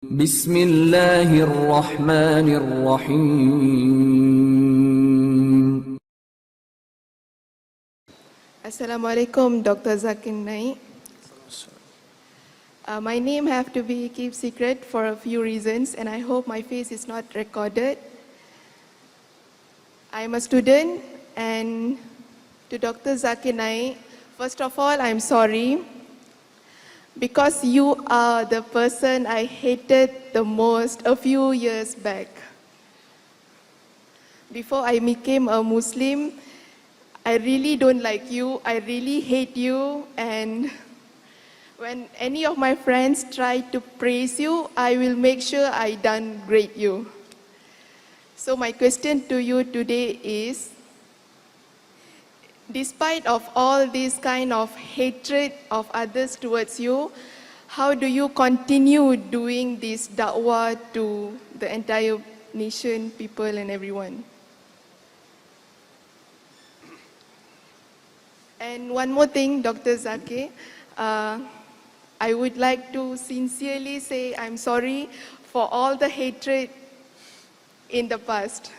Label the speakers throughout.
Speaker 1: بسم الله الرحمن الرحيم.
Speaker 2: Assalamu alaikum, Dr. Zakir Naiek. My name have to be kept secret for a few reasons, and I hope my face is not recorded. I am a student, and to Dr. Zakir Naiek, first of all, I'm sorry, because you are the person I hated the most a few years back. Before I became a Muslim, I really don't like you, I really hate you, and when any of my friends try to praise you, I will make sure I downgrade you. So my question to you today is, despite of all this kind of hatred of others towards you, how do you continue doing this da'wah to the entire nation, people and everyone? And one more thing, Dr. Zakir, I would like to sincerely say I'm sorry for all the hatred in the past.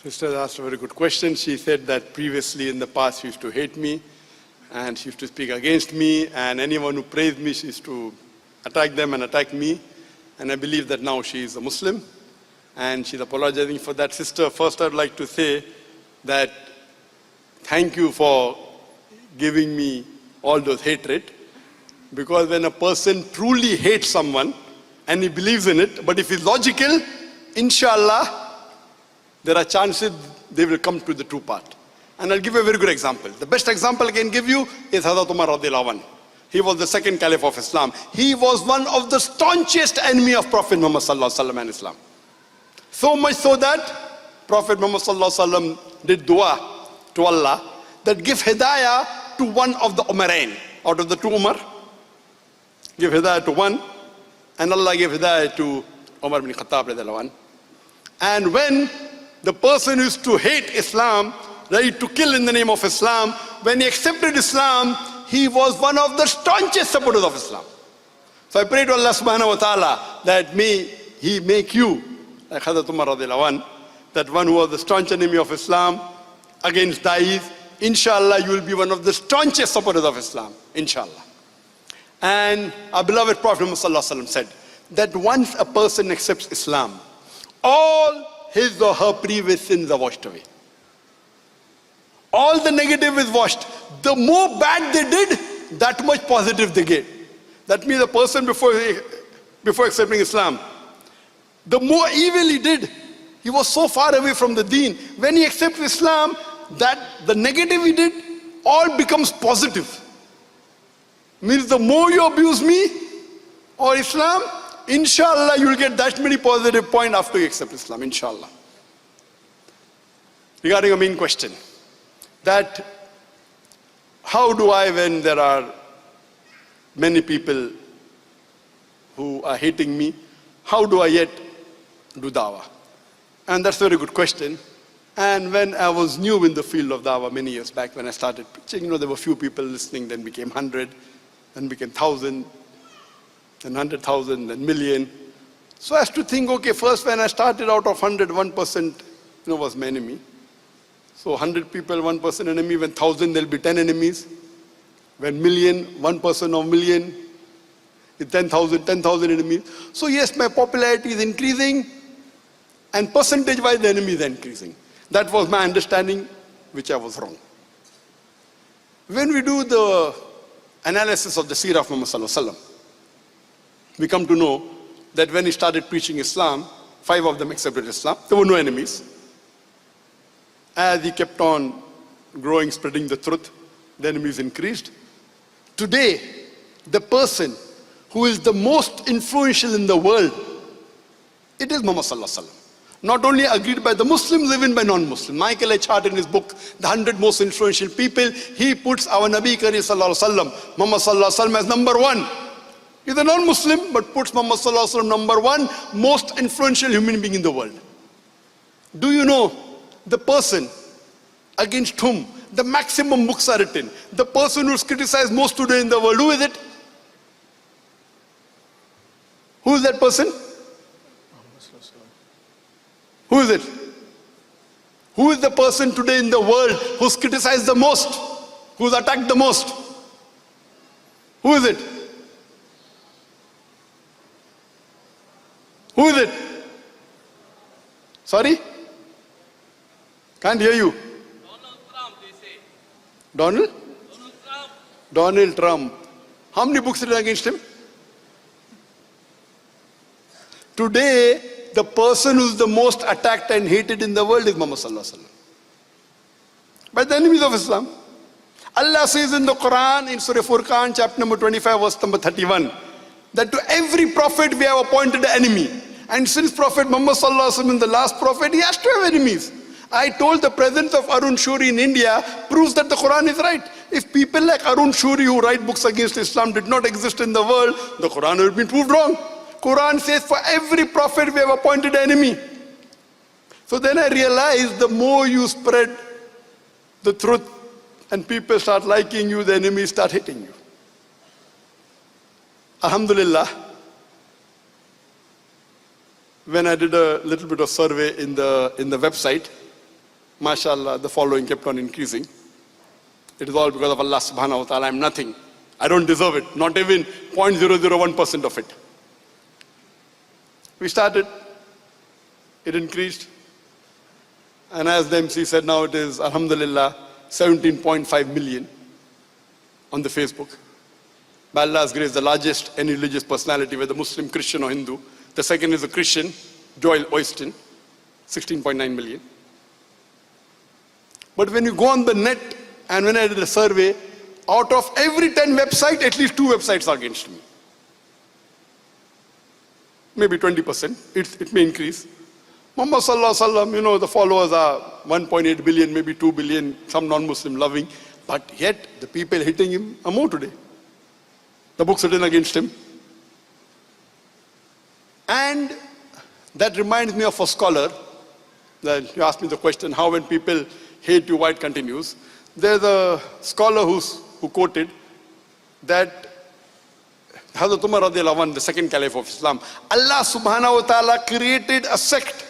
Speaker 3: Sister asked a very good question. She said that previously in the past she used to hate me and she used to speak against me, and anyone who praised me, she used to attack them and attack me. And I believe that now she is a Muslim and she's apologizing for that. Sister, first I'd like to say that thank you for giving me all those hatred, because when a person truly hates someone and he believes in it, but if he's logical, inshallah, there are chances they will come to the true path. And I'll give you a very good example. The best example I can give you is Hazrat Umar radiallahu anh. He was the second caliph of Islam. He was one of the staunchest enemy of Prophet Muhammad sallallahu alaihi wasallam and Islam. So much so that Prophet Muhammad sallallahu alaihi wasallam did dua to Allah that give hidayah to one of the Umarain. Out of the two Umar, give hidayah to one, and Allah gave hidayah to Umar bin Khattab radiallahu anh. And when the person used to hate Islam, ready to kill in the name of Islam, when he accepted Islam, he was one of the staunchest supporters of Islam. So I pray to Allah subhanahu wa ta'ala that may He make you, like Hazrat Umar radiallahu anh, that one who was the staunch enemy of Islam against Da'is, inshallah you will be one of the staunchest supporters of Islam, inshallah. And our beloved Prophet Muhammad sallallahu alaihi wasallam said that once a person accepts Islam, all his or her previous sins are washed away. All the negative is washed. The more bad they did, that much positive they get. That means the person before accepting Islam, the more evil he did, he was so far away from the deen. When he accepts Islam, that the negative he did all becomes positive. Means the more you abuse me or Islam, inshallah, you will get that many positive points after you accept Islam, inshallah. Regarding your main question, that how do I, when there are many people who are hating me, how do I yet do dawah? And that's a very good question. And when I was new in the field of dawah many years back, when I started preaching, there were few people listening, then became 100, then became 1,000, then 100,000, then million. So I had to think, okay, first when I started out of 100, 1% was my enemy. So 100 people, 1% enemy. When 1,000, there'll be 10 enemies. When million, 1% of million, with 10,000, 10,000 enemies. So yes, my popularity is increasing, and percentage-wise the enemies are increasing. That was my understanding, which I was wrong. When we do the analysis of the seerah of Muhammad sallallahu alaihi wasallam, we come to know that when he started preaching Islam, 5 of them accepted Islam. There were no enemies. As he kept on growing, spreading the truth, the enemies increased. Today, the person who is the most influential in the world, it is Muhammad sallallahu alaihi wasallam. Not only agreed by the Muslims, even by non-Muslims. Michael H. Hart in his book, The 100 Most Influential People, he puts our Nabi Kareem sallallahu alaihi wasallam, Muhammad sallallahu alaihi wasallam, as number 1. He's a non-Muslim, but puts Muhammad sallallahu alaihi wasallam number 1 most influential human being in the world. Do you know the person against whom the maximum books are written, the person who's criticized most today in the world, who is it? is that person? Who is it? Who is the person today in the world who's criticized the most? Who's attacked the most? Who is it? Who is it? Sorry? Can't hear you.
Speaker 4: Donald Trump, they say.
Speaker 3: Donald?
Speaker 4: Donald Trump.
Speaker 3: Donald Trump. How many books written against him? Today, the person who's the most attacked and hated in the world is Muhammad sallallahu alaihi wasallam, by the enemies of Islam. Allah says in the Quran, in Surah Furqan, chapter number 25, verse number 31, that to every prophet we have appointed an enemy. And since Prophet Muhammad sallallahu alaihi wasallam is the last prophet, he has to have enemies. I told the presence of Arun Shuri in India proves that the Quran is right. If people like Arun Shuri who write books against Islam did not exist in the world, the Quran would have been proved wrong. Quran says for every prophet we have appointed an enemy. So then I realized the more you spread the truth and people start liking you, the enemies start hating you. Alhamdulillah, when I did a little bit of survey in the website, mashallah, the following kept on increasing. It is all because of Allah subhanahu wa ta'ala. I'm nothing. I don't deserve it. Not even 0.001% of it. We started, it increased, and as the MC said, now it is, alhamdulillah, 17.5 million on the Facebook. By Allah's grace, the largest any religious personality, whether Muslim, Christian or Hindu. The second is a Christian, Joel Osteen, 16.9 million. But when you go on the net, and when I did a survey, out of every 10 websites, at least 2 websites are against me. Maybe 20%, it may increase. Muhammad sallallahu alaihi wasallam, you know, the followers are 1.8 billion, maybe 2 billion, some non-Muslim loving, but yet the people hitting him are more today. The books written against him. And that reminds me of a scholar, that you asked me the question, how when people hate you, why it continues. There's a scholar who quoted that Hazrat Umar radiallahu anh, the second caliph of Islam, Allah subhanahu wa ta'ala created a sect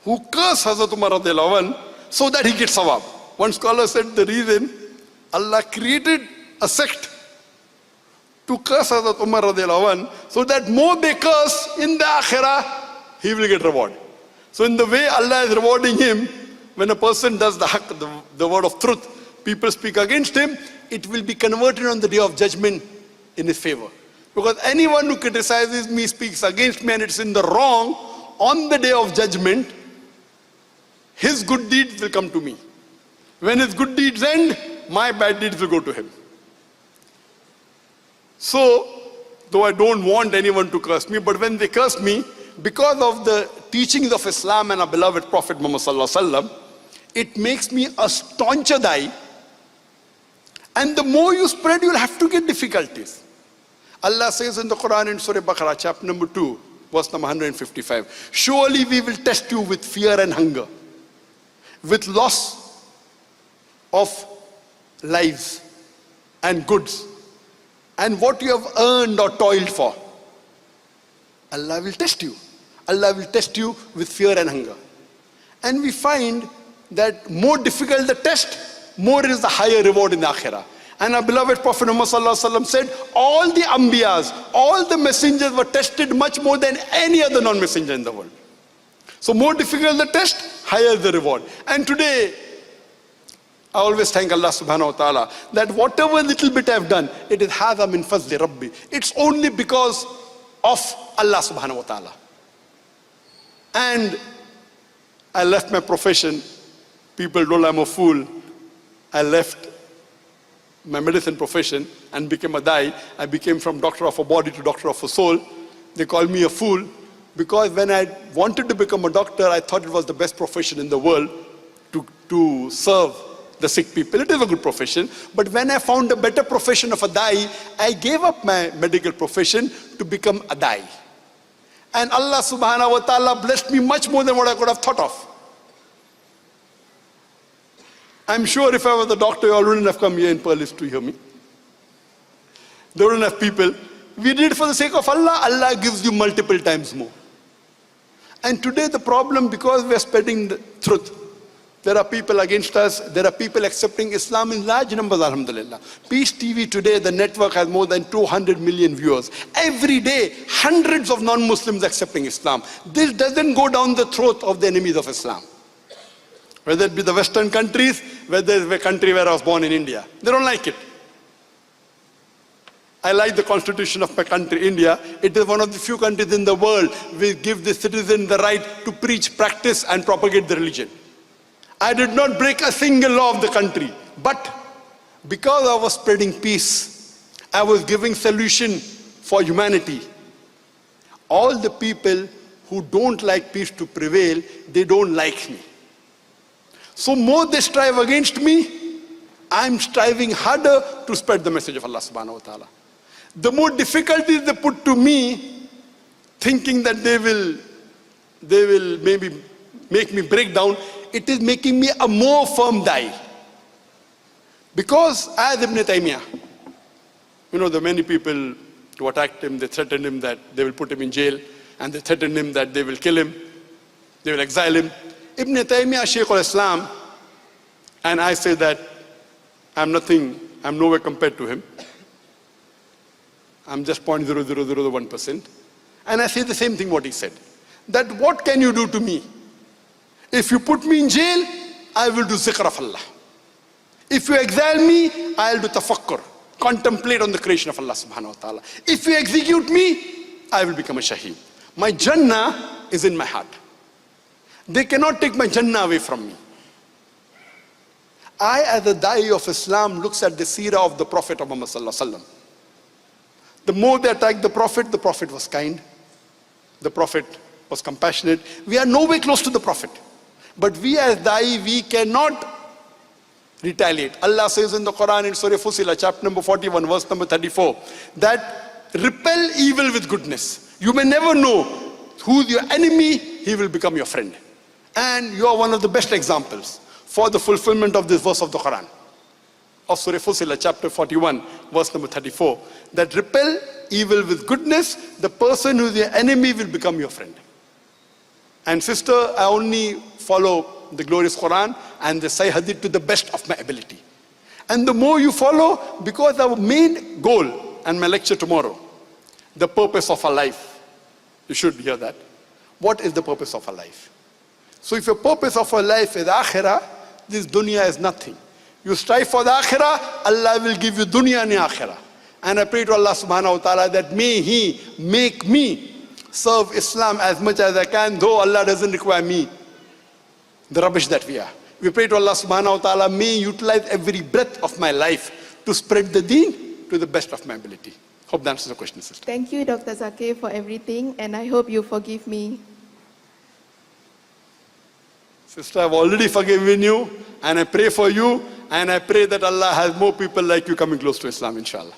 Speaker 3: who cursed Hazrat Umar radiallahu anh so that he gets sawab. One scholar said the reason Allah created a sect to curse Hazrat Umar radiallahu anh so that more they curse in the akhirah, he will get reward. So in the way Allah is rewarding him, when a person does the haqq, the word of truth, people speak against him, it will be converted on the day of judgment in his favor. Because anyone who criticizes me, speaks against me, and it's in the wrong, on the day of judgment, his good deeds will come to me. When his good deeds end, my bad deeds will go to him. So, though I don't want anyone to curse me, but when they curse me, because of the teachings of Islam and our beloved Prophet Muhammad sallallahu alaihi wasallam, it makes me a stauncher dai. And the more you spread, you'll have to get difficulties. Allah says in the Quran in Surah Baqarah, chapter number 2, verse number 155, surely we will test you with fear and hunger, with loss of lives and goods, and what you have earned or toiled for. Allah will test you. Allah will test you with fear and hunger. And we find that more difficult the test, more is the higher reward in the akhirah. And our beloved Prophet Muhammad sallallahu alaihi wasallam said, all the Ambiyas, all the messengers were tested much more than any other non-messenger in the world. So more difficult the test, higher the reward. And today, I always thank Allah subhanahu wa ta'ala that whatever little bit I've done, it is hadha min fazli rabbi. It's only because of Allah subhanahu wa ta'ala. And I left my profession. People told I'm a fool. I left my medicine profession and became a dai. I became from doctor of a body to doctor of a soul. They called me a fool because when I wanted to become a doctor, I thought it was the best profession in the world to serve the sick people. It is a good profession. But when I found a better profession of a dai, I gave up my medical profession to become a dai. And Allah subhanahu wa ta'ala blessed me much more than what I could have thought of. I'm sure if I was a doctor, you all wouldn't have come here in Perlis to hear me. There wouldn't have people We did it for the sake of Allah. Allah gives you multiple times more. And today the problem, because we are spreading the truth, there are people against us, there are people accepting Islam in large numbers, alhamdulillah. Peace TV today, the network has more than 200 million viewers. Every day, hundreds of non-Muslims accepting Islam. This doesn't go down the throat of the enemies of Islam. Whether it be the Western countries, whether it's the country where I was born in India. They don't like it. I like the constitution of my country, India. It is one of the few countries in the world which give the citizen the right to preach, practice, and propagate the religion. I did not break a single law of the country. But because I was spreading peace, I was giving solution for humanity. All the people who don't like peace to prevail, they don't like me. So more they strive against me, I'm striving harder to spread the message of Allah subhanahu wa ta'ala. The more difficulties they put to me, thinking that they will maybe make me break down, it is making me a more firm die. Because as Ibn Taymiyyah, there are many people who attacked him, they threatened him that they will put him in jail, and they threatened him that they will kill him, they will exile him. Ibn Taymiyyah, Shaykh al-Islam, and I say that I'm nowhere compared to him. I'm just 0.0001%. And I say the same thing what he said. That what can you do to me? If you put me in jail, I will do zikr of Allah. If you exile me, I'll do tafakkur, contemplate on the creation of Allah subhanahu wa ta'ala. If you execute me, I will become a shaheed. My Jannah is in my heart. They cannot take my Jannah away from me. I, as a da'i of Islam, looks at the seerah of the Prophet of Muhammad sallallahu alaihi wasallam. The more they attacked the Prophet was kind. The Prophet was compassionate. We are nowhere close to the Prophet. But we as da'i, we cannot retaliate. Allah says in the Quran in Surah Fussilah, chapter number 41, verse number 34, that repel evil with goodness. You may never know who's your enemy, he will become your friend. And you are one of the best examples for the fulfillment of this verse of the Quran. Of Surah Fussilah, chapter 41, verse number 34, that repel evil with goodness, the person who is your enemy will become your friend. And sister, I only follow the glorious Quran and the Sahih Hadith to the best of my ability. And the more you follow, because our main goal, and my lecture tomorrow, the purpose of our life, you should hear that. What is the purpose of our life? So if your purpose of our life is akhirah, this dunya is nothing. You strive for the akhirah, Allah will give you dunya and akhirah. And I pray to Allah subhanahu wa ta'ala that may He make me serve Islam as much as I can, though Allah doesn't require me, the rubbish that we are. We pray to Allah subhanahu wa ta'ala, may utilize every breath of my life to spread the deen to the best of my ability. Hope that answers the question, sister.
Speaker 2: Thank you, Dr. Zakir, for everything, and I hope you forgive me.
Speaker 3: Sister, I've already forgiven you, and I pray for you, and I pray that Allah has more people like you coming close to Islam, inshallah.